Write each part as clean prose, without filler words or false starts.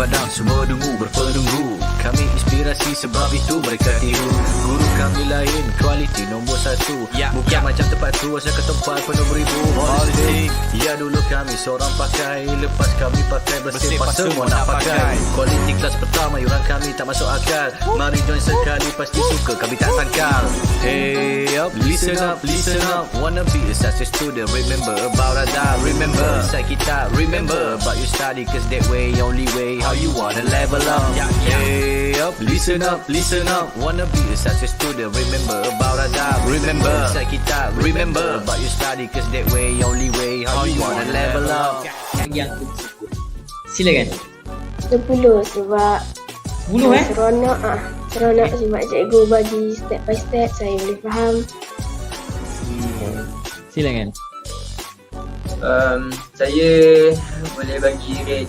padang, semua dungu berpenunggu. Kami inspirasi sebab itu mereka tiru. Guru kami lain, kualiti nombor 1. Bukan macam tempat tu, asal ke tempat penuh beribu politik. Ya dulu kami seorang pakai, lepas kami pakai bersih pas semua nak pakai. Kualiti kelas pertama, yuran kami tak masuk akal. Mari join sekali, pasti suka kami tak sangkal. Hey up, listen up, listen up. Wanna be a success student, remember about Ada. Remember, inside kita, remember about your study, cause that way, only way, how you wanna level up. Hey up, listen up, listen up. Wanna be a success student, remember about Ada. Remember, inside kita, remember about your study, cause that way, only way, how you wanna level up. Yang silakan. 10 sebab 10 seronok sebab cikgu bagi step by step, saya boleh faham. Silakan. Saya boleh bagi rate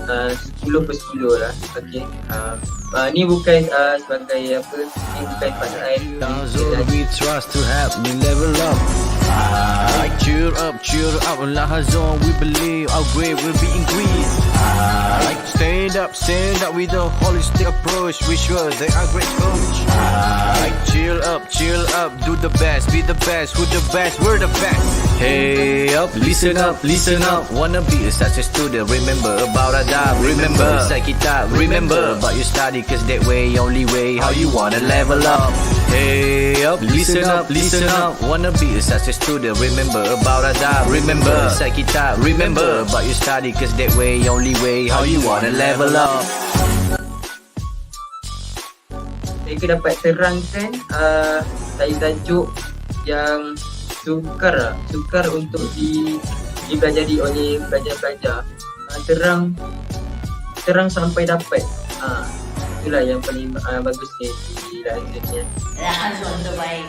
10 per 10 lah. Okay. Ni bukan sebagai apa, ni bukan pasal Zone we trust to help me level up. Cheer up, Lahazon, we believe our grade will be increased. Stand up with a holistic approach. We sure they are great coach. Chill up, do the best, be the best, who the best, we're the best. Hey up, listen up, wanna be a success student, remember about Ada. Remember, inside kita, remember about your study, cause that way, only way, how you wanna level up. Hey up, listen up, wanna be a success student, remember about Ada. Remember, inside kita, remember about your study, cause that way, only way, how you wanna level up. Mereka dapat terangkan tajuk yang sukar untuk dipelajari oleh pelajar-pelajar. Terang sampai dapat. Itulah yang paling bagus di Lahazon. Lahazon terbaik.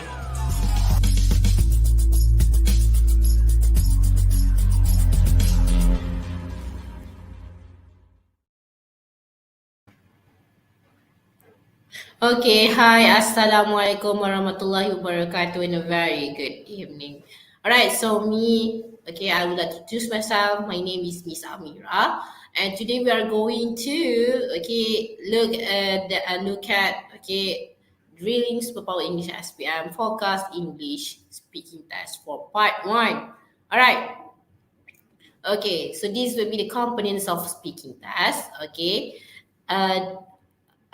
Okay, hi, Assalamualaikum warahmatullahi wabarakatuh, and a very good evening. Alright, so I would like to introduce myself. My name is Miss Amira, and today we are going to, look at drilling SuperPowerEnglish SPM Forecast English Speaking Test for Part 1. Alright. Okay, so these will be the components of speaking test.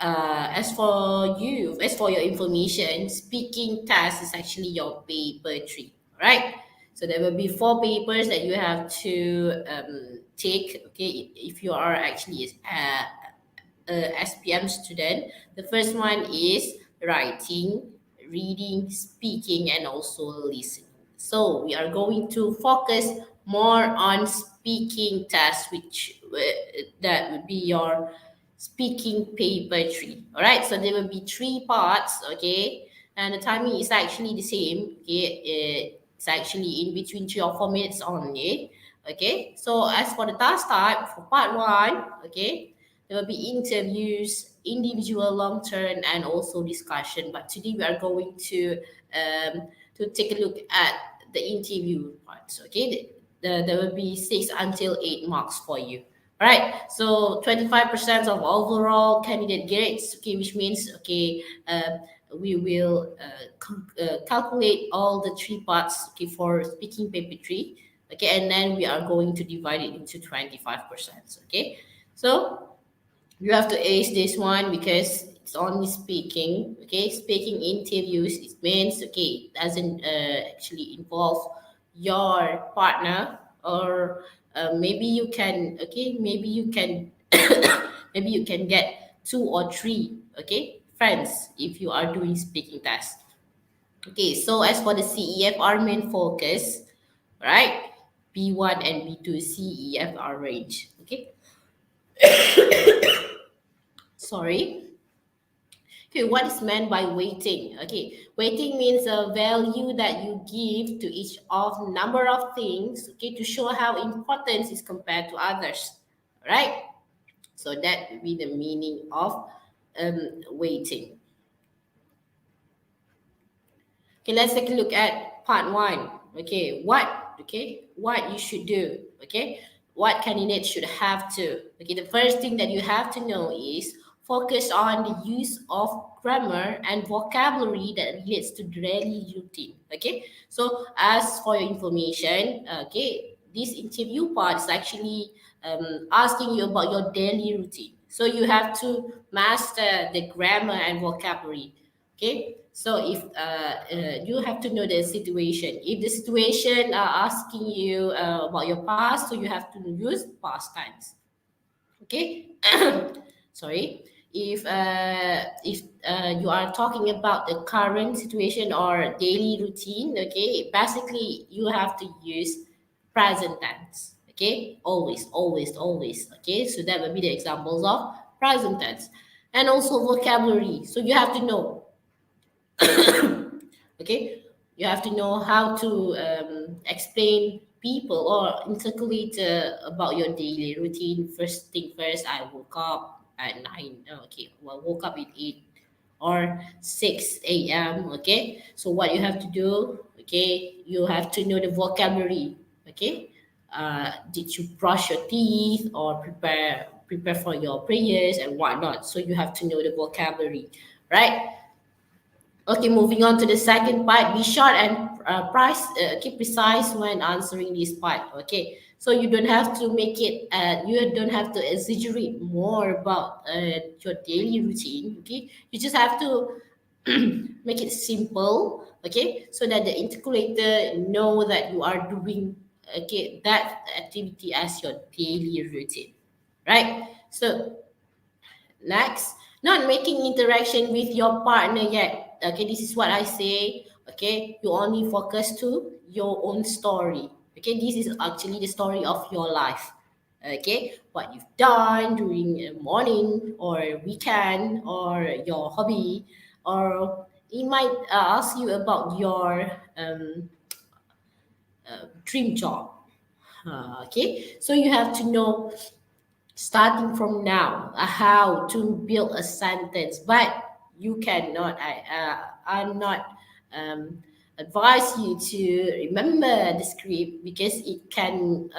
As for your information, speaking test is actually your paper 3, right? So there will be 4 papers that you have to take, if you are actually a SPM student. The first one is writing, reading, speaking, and also listening. So we are going to focus more on speaking test, that would be your speaking paper 3. All right, so there will be 3 parts, and the timing is actually the same. It's actually in between 3 or 4 minutes only. So as for the task type for part 1, there will be interviews, individual, long term, and also discussion. But today we are going to take a look at the interview parts. There will be 6 until 8 marks for you. Alright, so 25% of overall candidate grades, which means, we will calculate all the 3 parts, for speaking paper 3, and then we are going to divide it into 25%, So you have to ace this one because it's only speaking, speaking interviews. It means, it doesn't actually involve your partner, or maybe you can maybe you can get 2 or 3 friends if you are doing speaking test. So as for the CEFR main focus, right, B1 and B2 CEFR range. Sorry. What is meant by weighting? Weighting means a value that you give to each of number of things, to show how important is compared to others, right? So that would be the meaning of weighting. Let's take a look at part 1. What you should do. what candidates should have to. Okay, the first thing that you have to know is focus on the use of grammar and vocabulary that relates to daily routine. Okay, so as for your information, okay, this interview part is actually asking you about your daily routine. So you have to master the grammar and vocabulary. Okay, so if you have to know the situation. If the situation are asking you about your past, so you have to use past tense. Okay, sorry. If you are talking about the current situation or daily routine, okay, basically you have to use present tense. Okay, always, always, always. Okay, so that would be the examples of present tense, and also vocabulary. So you have to know. Okay, you have to know how to explain people or intercalate about your daily routine. First thing first, I woke up at 9. Okay, well, woke up at 8 or 6 a.m. Okay, so what you have to do, okay, you have to know the vocabulary. Okay, did you brush your teeth or prepare for your prayers and whatnot? So you have to know the vocabulary, right? Okay, moving on to the second part. Be short and keep precise when answering this part. Okay, so you don't have to make it. You don't have to exaggerate more about your daily routine. Okay, you just have to make it simple. Okay, so that the intercalator know that you are doing that activity as your daily routine, right? So next, not making interaction with your partner yet. Okay, this is what I say. Okay, you only focus to your own story. Okay, this is actually the story of your life. Okay, what you've done during a morning or weekend or your hobby, or it might ask you about your dream job. Okay, so you have to know starting from now how to build a sentence, but you cannot I'm not advise you to remember the script because it can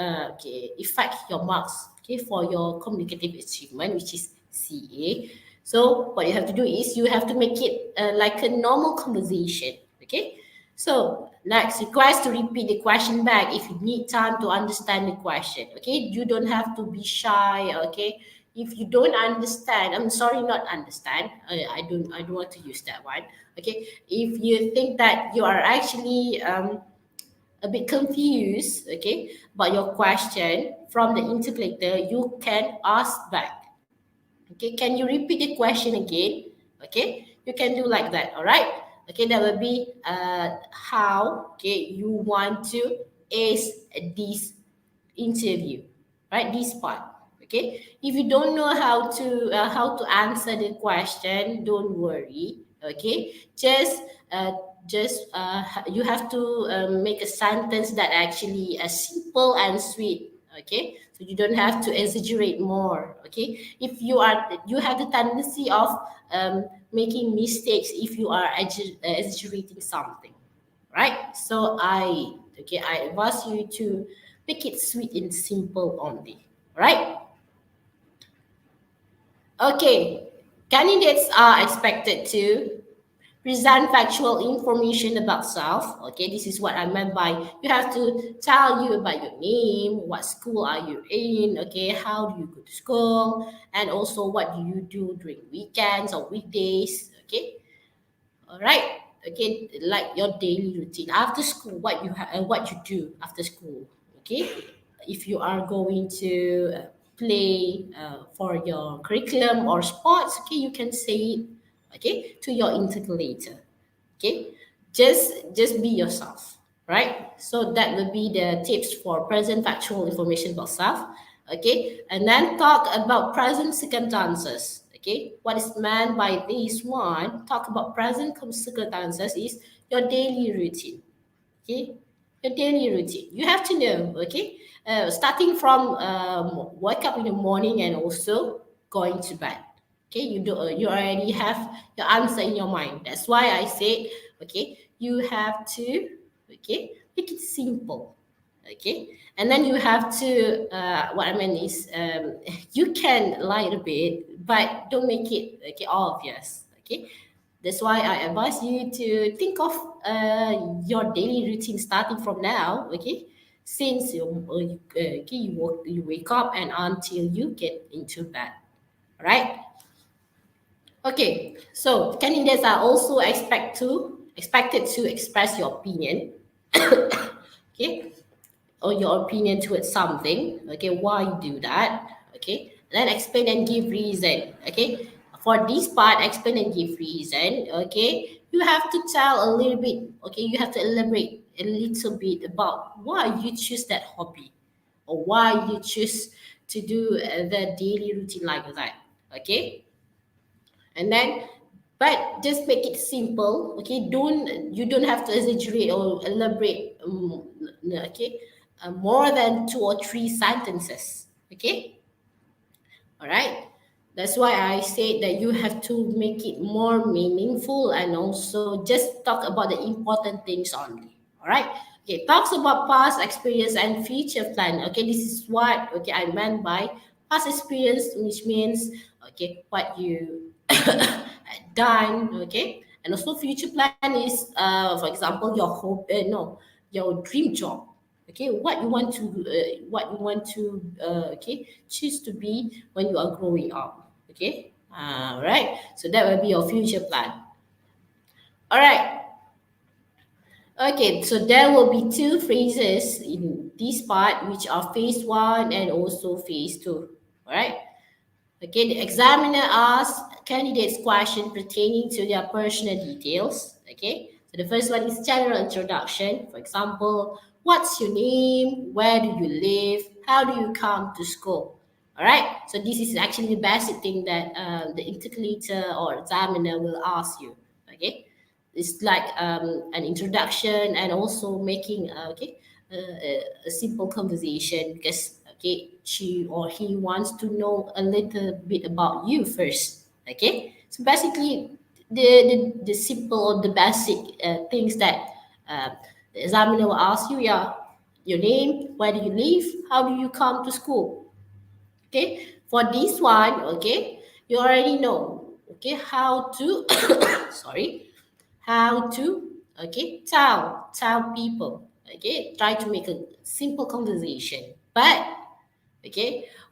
affect your marks, okay, for your communicative achievement, which is CA. So what you have to do is you have to make it like a normal conversation. Okay, so next, request to repeat the question back if you need time to understand the question. Okay, you don't have to be shy. Okay, if you don't understand, I'm sorry, not understand. I don't want to use that one. Okay, if you think that you are actually a bit confused, okay, about your question from the interpreter, you can ask back. Okay, can you repeat the question again? Okay, you can do like that. All right. Okay, that will be how you want to ace this interview, right? This part. Okay, if you don't know how to answer the question, don't worry. Okay, you have to make a sentence that actually simple and sweet. Okay, so you don't have to exaggerate more. Okay, if you have the tendency of making mistakes if you are exaggerating something, right? So I advise you to make it sweet and simple only, right? Okay, candidates are expected to present factual information about self. Okay, this is what I meant by you have to tell you about your name, what school are you in, okay, how do you go to school, and also what do you do during weekends or weekdays. Okay, all right. Okay, like your daily routine after school, what you do after school. Okay, if you are going to play for your curriculum or sports, okay, you can say it, okay, to your intercalator. Okay, just be yourself, right? So that would be the tips for present factual information about self. Okay, and then talk about present circumstances. Okay, what is meant by this one? Talk about present circumstances is your daily routine. Okay, your daily routine you have to know. Okay, starting from wake up in the morning and also going to bed. Okay, you already have your answer in your mind. That's why I said, okay, you have to, okay, make it simple. Okay, and then you have to what I mean is you can lie a bit, but don't make it okay obvious. Okay, that's why I advise you to think of your daily routine starting from now. Okay, since you wake up and until you get into bed. All right. Okay, so candidates are also expected to express your opinion. Okay, or your opinion towards something. Okay, why you do that. Okay, then explain and give reason. Okay, for this part, explain and give reason. Okay, you have to tell a little bit. Okay, you have to elaborate a little bit about why you choose that hobby, or why you choose to do the daily routine like that. Okay, and then but just make it simple. Okay, you don't have to exaggerate or elaborate. Okay, more than 2 or 3 sentences. Okay, all right. That's why I said that you have to make it more meaningful and also just talk about the important things only. All right. Okay. Talks about past experience and future plan. Okay. This is what I meant by past experience, which means what you done. Okay. And also future plan is for example your hope no your dream job. Okay, what you want to choose to be when you are growing up. Okay, right. So that will be your future plan. All right. Okay, so there will be 2 phases in this part, which are phase one and also phase two. All right. Okay, the examiner asks candidates questions pertaining to their personal details. Okay, so the first one is general introduction. For example, what's your name? Where do you live? How do you come to school? All right, so this is actually the basic thing that the intercalator or examiner will ask you. Okay, it's like an introduction and also making a simple conversation because she or he wants to know a little bit about you first. Okay, so basically the simple or the basic things that uh, the examiner will ask you. Yeah, your name, where do you live, how do you come to school. Okay, for this one, you already know how to sorry, how to tell people. Okay, try to make a simple conversation. But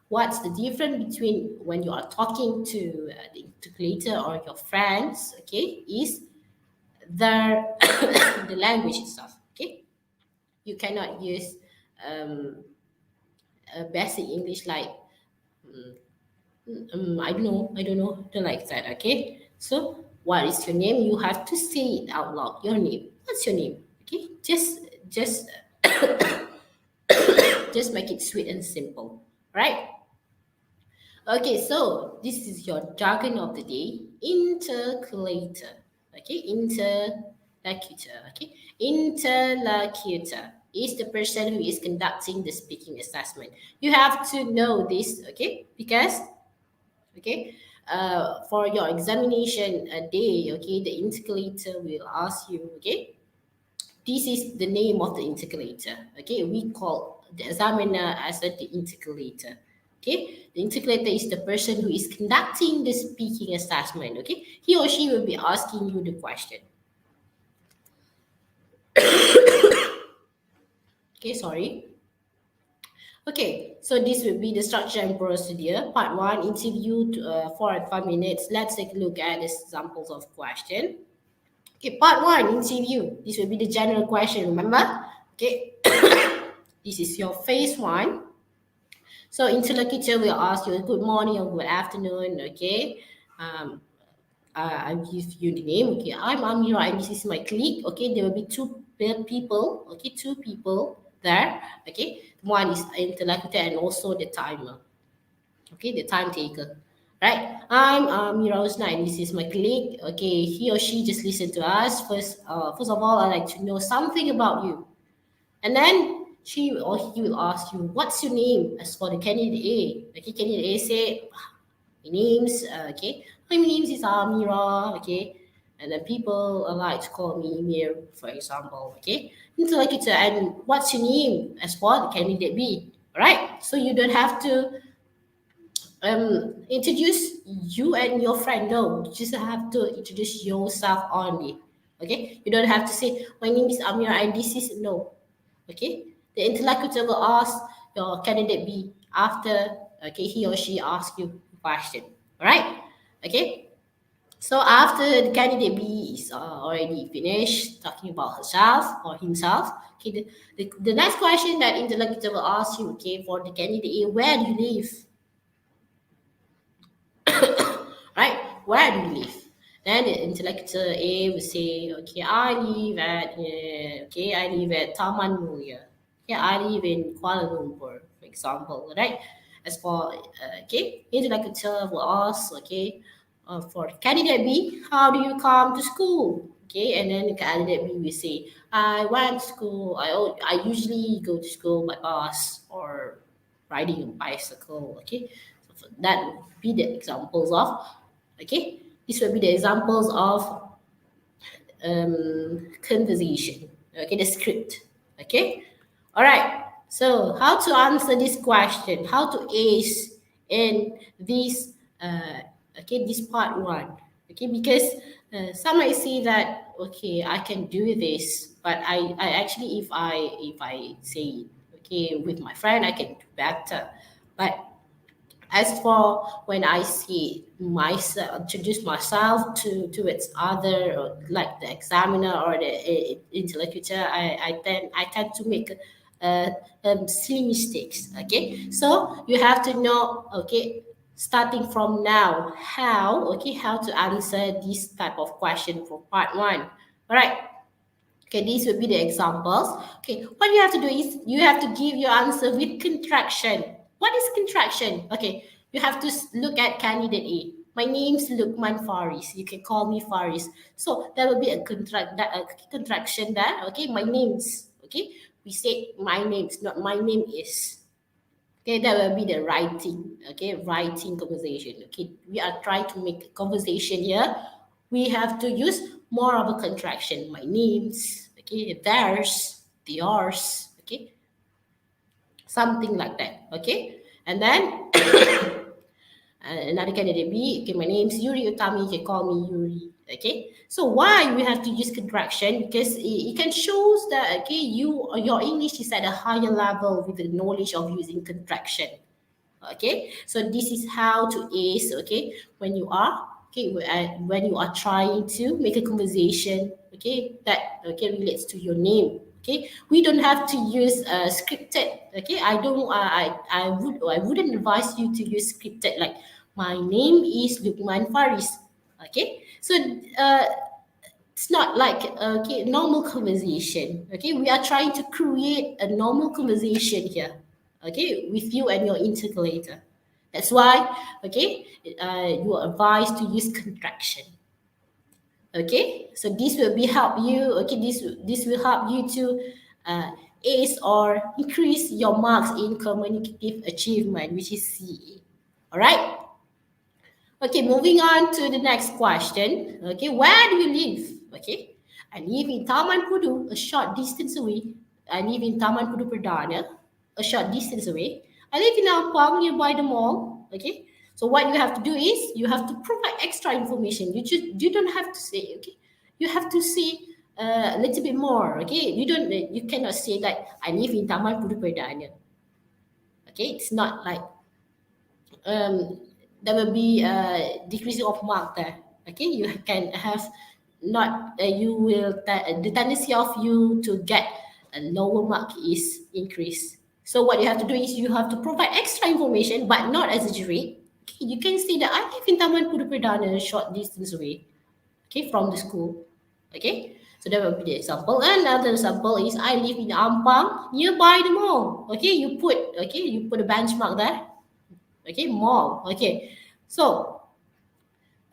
what's the difference between when you are talking to the interpreter or your friends? Okay, is the the language itself. Okay, you cannot use um, a basic English like I don't know, don't like that. Okay, so what is your name? You have to say it out loud. Your name. What's your name? Okay, just just make it sweet and simple, right? Okay, so this is your jargon of the day. Intercalator. Okay, interlocutor. Okay, interlocutor is the person who is conducting the speaking assessment. You have to know this, okay? Because for your examination day, the intercalator will ask you, this is the name of the intercalator. Okay, we call the examiner as the intercalator. Okay, the intercalator is the person who is conducting the speaking assessment. Okay, he or she will be asking you the question. Okay, sorry. Okay, so this will be the structure and procedure. Part one, interview 4 and 5 minutes. Let's take a look at the examples of question. Okay, part one, interview. This will be the general question, remember? Okay, this is your phase one. So interlocutor will ask you good morning or good afternoon. Okay, um, I give you the name. Okay, I'm Amira and this is my colleague. Okay, there will be people. Okay, 2 people there. Okay, one is interlocutor and also the timer. Okay, the time taker. Right, I'm Amira Usna and this is my colleague. Okay, he or she just listen to us. First of all, I'd like to know something about you. And then she or he will ask you, what's your name? As for the candidate A, candidate A say, my name's my name is Amira. Okay, and then people like to call me Mir, for example. Okay, interlocutor, and what's your name as for the candidate B. All right, so you don't have to introduce you and your friend. No, you just have to introduce yourself only. Okay, you don't have to say my name is Amira and this is no. Okay, the interlocutor will ask your candidate B after he or she asks you a question. All right. Okay, so after the candidate B is already finished talking about herself or himself, okay, the next question that interlocutor will ask you, okay, for the candidate A, where do you live? Right? Where do you live? Then the interlocutor A will say, okay, I live at Taman Mulia. Okay, I live in Kuala Lumpur, for example, right? As for interlocutor will ask, okay, for candidate B, how do you come to school? Okay, and then the candidate B will say, I went to school. I usually go to school by bus or riding a bicycle. Okay, so that would be the examples of, okay, these will be the examples of conversation. Okay, the script. Okay, all right. So how to answer this question? How to ace in this? This part one. Okay, because some might say that okay, I can do this, but I actually if I say it, okay, with my friend, I can do better. But as for when I see myself, introduce myself to its other, like the examiner or the interlocutor, I tend to make silly mistakes. Okay, so you have to know. Okay, starting from now, how to answer this type of question for part one. All right. Okay, these will be the examples. Okay, what you have to do is you have to give your answer with contraction. What is contraction? Okay, you have to look at candidate A. My name's Lukman Faris. You can call me Faris. So there will be a contraction there. Okay, my name's. Okay, we say my name's, not my name is. Okay, that will be the writing. Okay, writing conversation. Okay, we are trying to make a conversation here. We have to use more of a contraction. My name's, okay, theirs, yours, okay, something like that. Okay, and then another candidate B. Okay, my name's Yuri Utami. You can call me Yuri. Okay, so why we have to use contraction? Because it can shows that okay, your English is at a higher level with the knowledge of using contraction. Okay, so this is how to ace, okay, when you are when you are trying to make a conversation, okay, that okay relates to your name. Okay, we don't have to use scripted. Okay, I wouldn't advise you to use scripted like my name is Lukman Faris. Okay, so it's not like okay normal conversation. Okay, we are trying to create a normal conversation here, okay, with you and your interlocutor. That's why okay you are advised to use contraction. Okay, so this will be help you. Okay, this will help you to ace or increase your marks in communicative achievement, which is CA. All right. Okay, moving on to the next question. Okay, where do you live? Okay, I live in Taman Pudu, a short distance away. I live in Taman Pudu Perdana, a short distance away. I live in Ampang, nearby the mall. Okay, so what you have to do is you have to provide extra information. You don't have to say okay. You have to say a little bit more. Okay, you cannot say that I live in Taman Pudu Perdana. Okay, it's not like um, there will be a decreasing of mark there. Okay, you can have not you will the tendency of you to get a lower mark is increased. So what you have to do is you have to provide extra information but not exaggerate. Okay, you can say that I live in Taman Pudu Perdana, a short distance away. Okay, from the school. Okay, so that will be the example. Another example is I live in Ampang, nearby the mall. Okay, you put a benchmark there. Okay, mall. Okay, so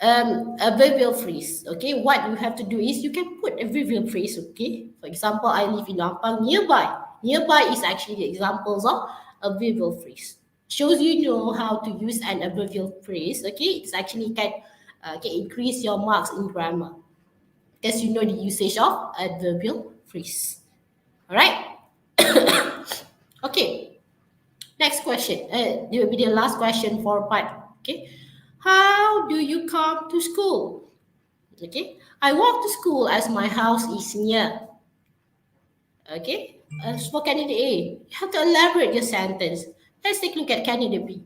a verbal phrase. Okay, what you have to do is you can put a verbal phrase. Okay, for example, I live in Lampang, nearby. Nearby is actually the examples of a verbal phrase. Shows you know how to use an adverbial phrase. Okay, it's actually can increase your marks in grammar. because you know the usage of adverbial phrase. All right. Okay. Next question. It will be the last question for part. Okay. How do you come to school? Okay. I walk to school as my house is near. Okay. For candidate A, you have to elaborate your sentence. Let's take a look at candidate B.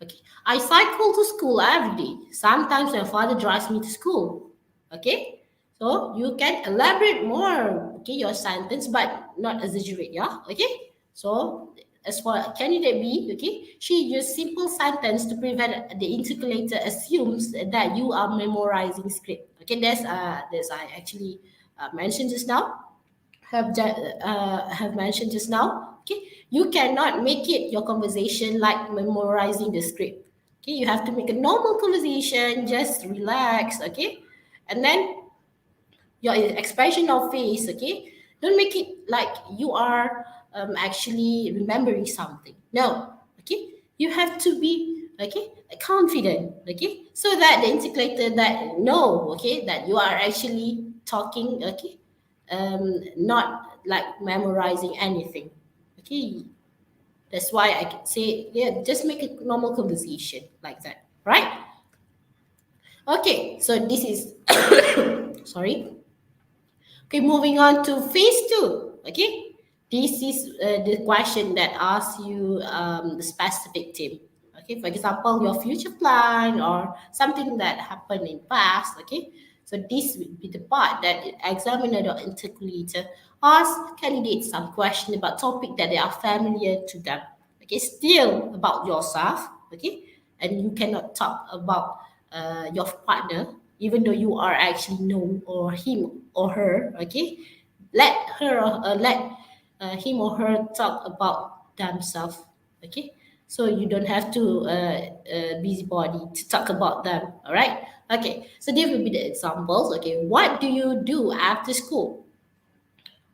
Okay. I cycle to school every day. Sometimes my father drives me to school. Okay. So you can elaborate more, okay, your sentence, but not exaggerate, yeah. Okay. So as for candidate B, okay, she used simple sentence to prevent the intercalator assumes that you are memorizing script. Okay, that's I actually mentioned just now have mentioned just now. Okay, you cannot make it your conversation like memorizing the script. Okay, you have to make a normal conversation, just relax. Okay, and then your expression of face. Okay, don't make it like you are actually remembering something. No. Okay, you have to be confident. Okay, so that the intercalator that know, okay, that you are actually talking. Okay, not like memorizing anything. Okay, that's why I can say, yeah, just make a normal conversation like that, right? Okay, so this is sorry. Okay, moving on to phase two. Okay, this is the question that asks you the specific theme. Okay, for example, your future plan or something that happened in past. Okay, so this will be the part that the examiner or intercalator asks candidates some question about topic that they are familiar to them. Okay, still about yourself. Okay, and you cannot talk about your partner, even though you are actually know or him or her. Okay, let her let him or her talk about themselves. Okay, so you don't have to busybody to talk about them. All right. Okay, so these will be the examples. Okay, what do you do after school?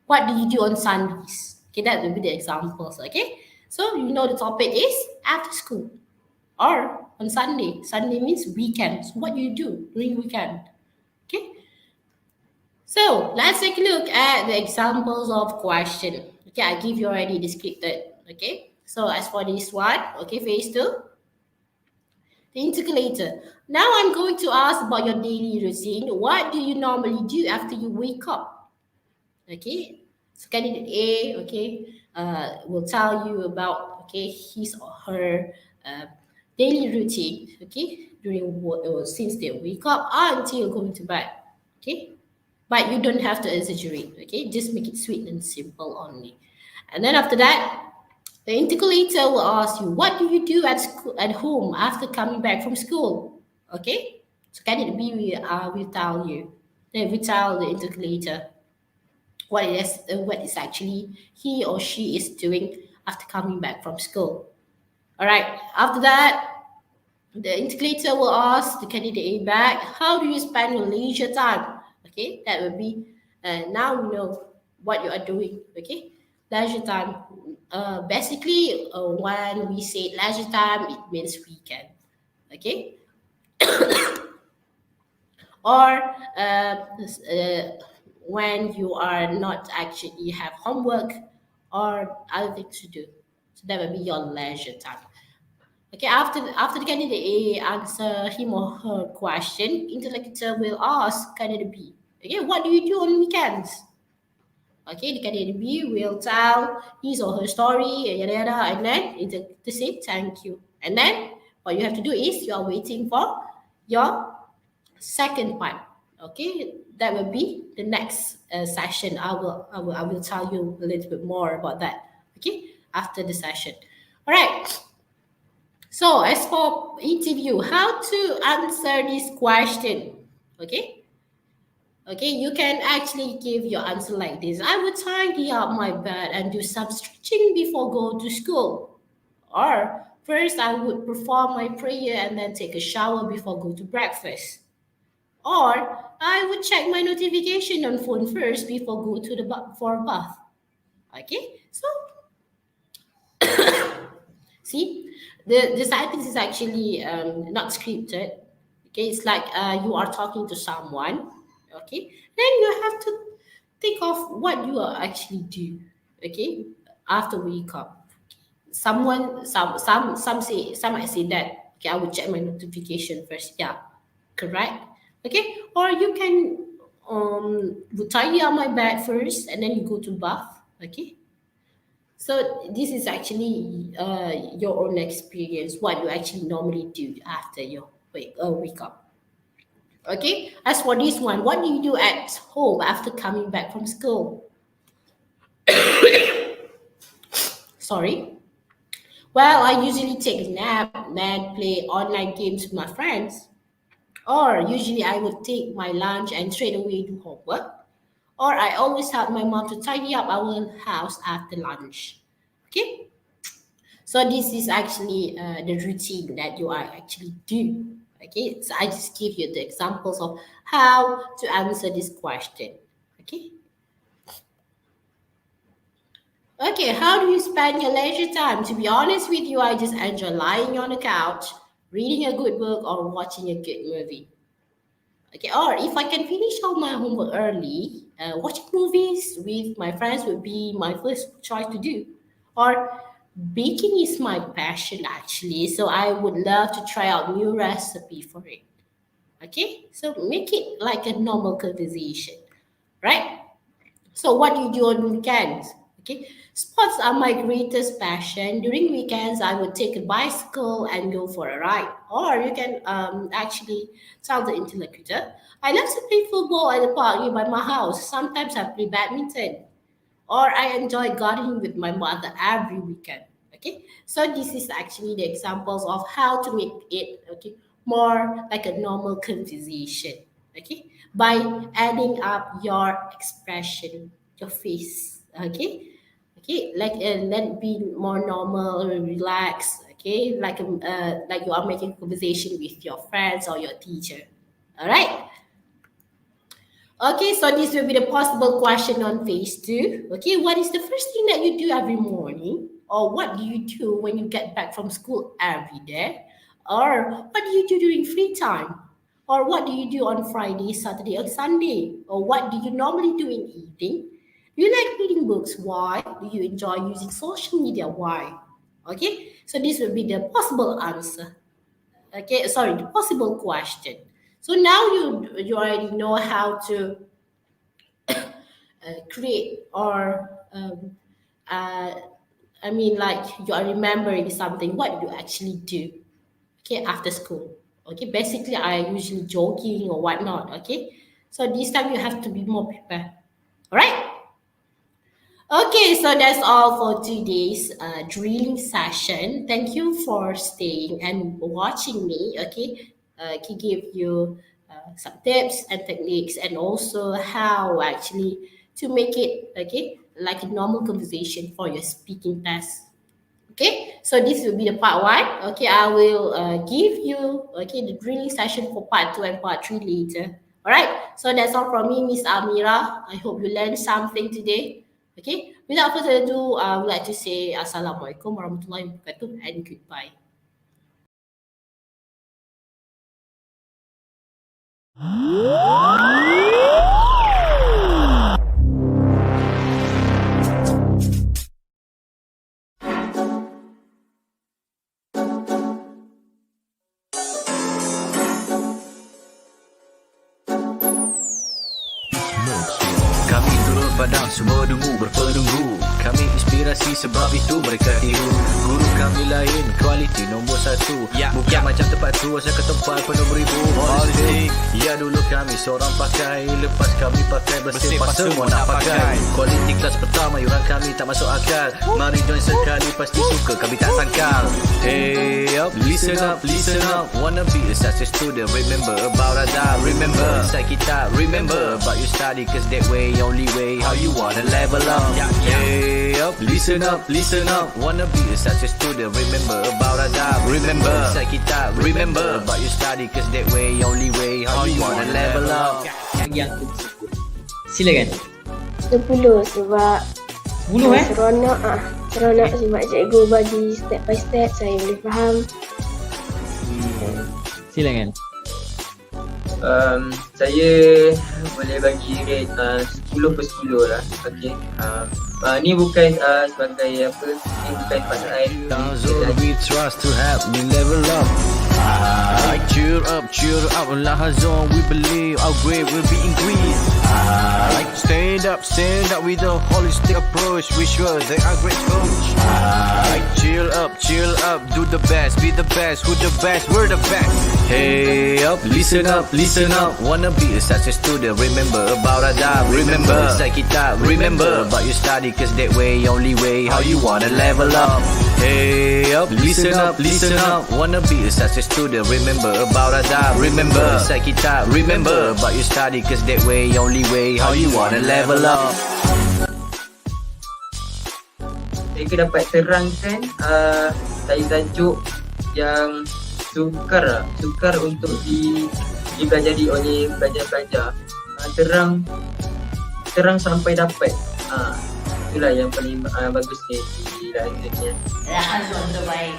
What do you do on Sundays? Okay, that will be the examples. Okay, so you know the topic is after school or on Sunday. Sunday means weekend. So what do you do during weekend? Okay. So let's take a look at the examples of question. Okay, I give you already descripted. Okay. So as for this one, okay, phase two, the intercalator. Now I'm going to ask about your daily routine. What do you normally do after you wake up? Okay. So candidate A, okay, will tell you about his or her uh, daily routine. Okay, during since they wake up until going to bed. Okay, but you don't have to exaggerate. Okay, just make it sweet and simple only. And then after that, the intercalator will ask you, what do you do at school, at home after coming back from school? Okay, so candidate B will tell you. Then we tell the intercalator what is actually he or she is doing after coming back from school. All right. After that, the integrator will ask the candidate A back, how do you spend your leisure time? Okay, that will be now you know what you are doing. Okay, leisure time. Basically, when we say leisure time, it means weekend. Okay, or when you are not actually have homework or other things to do. So that will be your leisure time. Okay, after the candidate A answer him or her question, interlocutor will ask candidate B. Okay, what do you do on weekends? Okay, the candidate B will tell his or her story, yada yada, and then to say thank you. And then what you have to do is you are waiting for your second part. Okay, that will be the next session. I will tell you a little bit more about that. Okay, after the session. All right. So as for interview, how to answer this question? Okay. Okay, you can actually give your answer like this. I would tidy up my bed and do some stretching before go to school. Or first I would perform my prayer and then take a shower before go to breakfast. Or I would check my notification on phone first before go to the for bath. Okay, so see, the sentence is actually not scripted. Okay, it's like you are talking to someone. Okay, then you have to think of what you are actually do. Okay, after wake up. Some might say that, okay, I will check my notification first. Yeah, correct. Okay, or you can tidy up my bed first and then you go to bath. Okay, so this is actually your own experience, what you actually normally do after your wake up. Okay, as for this one, what do you do at home after coming back from school? Sorry. Well, I usually take a nap, then play online games with my friends. Or usually I would take my lunch and straight away do homework. Or I always help my mom to tidy up our house after lunch. Okay? So this is actually the routine that you are actually do. Okay? So I just give you the examples of how to answer this question. Okay? Okay, how do you spend your leisure time? To be honest with you, I just enjoy lying on the couch, reading a good book, or watching a good movie. Okay, or if I can finish all my homework early, watching movies with my friends would be my first choice to do. Or baking is my passion actually, so I would love to try out new recipe for it. Okay, so make it like a normal conversation, right? So what do you do on weekends? Okay, sports are my greatest passion. During weekends, I would take a bicycle and go for a ride. Or you can actually tell the interlocutor, I love to play football at the park nearby my house. Sometimes I play badminton. Or I enjoy gardening with my mother every weekend. Okay, so this is actually the examples of how to make it more like a normal conversation. Okay, by adding up your expression, your face. Okay, like let it be more normal, relaxed. Okay, like you are making conversation with your friends or your teacher. All right. Okay, so this will be the possible question on phase two. Okay, what is the first thing that you do every morning? Or what do you do when you get back from school every day? Or what do you do during free time? Or what do you do on Friday, Saturday, or Sunday? Or what do you normally do in evening? Do you like reading books? Why? Do you enjoy using social media? Why? Okay, so this will be the possible answer. Okay, sorry, the possible question. So now you already know how to create or uh, I mean like you are remembering something what you actually do, okay, after school. Okay, basically I usually joking or whatnot. Okay, so this time you have to be more prepared. All right. Okay, so that's all for today's drilling session. Thank you for staying and watching me. Okay, to give you some tips and techniques, and also how actually to make it like a normal conversation for your speaking test. Okay, so this will be the part one. Okay, I will give you the drilling session for part two and part three later. All right, so that's all from me, Miss Amira. I hope you learned something today. Okay, without further ado, I would like to say Assalamualaikum warahmatullahi wabarakatuh and goodbye. Kami turut padang semua dungu berpenunggu. Kami inspirasi sebab itu mereka tiru. Guru kami lain kualiti nombor satu. Bukan macam tempat tu asal ke tempat penuh beribu politik. Ya dulu kami seorang pakai, lepas kami pakai bersepah semua nak pakai. Kualiti kelas pertama yuran kami tak masuk akal. Mari join sekali pasti suka kami tak sangkal. Hey up, listen up, listen up. Wanna be a success student, remember about adab. Remember inside kita, remember about your study, cause that way only way how you wanna level up. Hey up, listen up, listen up. Wanna be a success student, remember about adab. Remember inside kita, remember about your study, cause that way only way how you wanna level up. Bagi aku tersebut. Silakan. 10 sebab 10 seronok seronok sebab cikgu bagi step by step saya boleh faham. Silakan. Saya boleh bagi rate 10 per 10 lah. Okay. Ni bukan sebagai apa, ni bukan pasal Zone we trust to help me level up. Cheer up, Lahazon, we believe our grade will be increased. Stand up with a holistic approach. We sure they are great coach. Chill up, do the best, be the best, who the best, we're the best. Hey up, listen up, wanna be a success student, remember about adab, remember like kitab, remember about your study, cause that way, only way, how you wanna level up. Hey up, listen up, wanna be a success student, remember about adab, remember like kitab, remember about your study, cause that way, only way, how you wanna level up. Saya dapat terangkan tajuk yang sukar untuk dipelajari oleh pelajar-pelajar. Terang sampai dapat. Itulah yang paling bagusnya di Lahazon. Lahazon terbaik.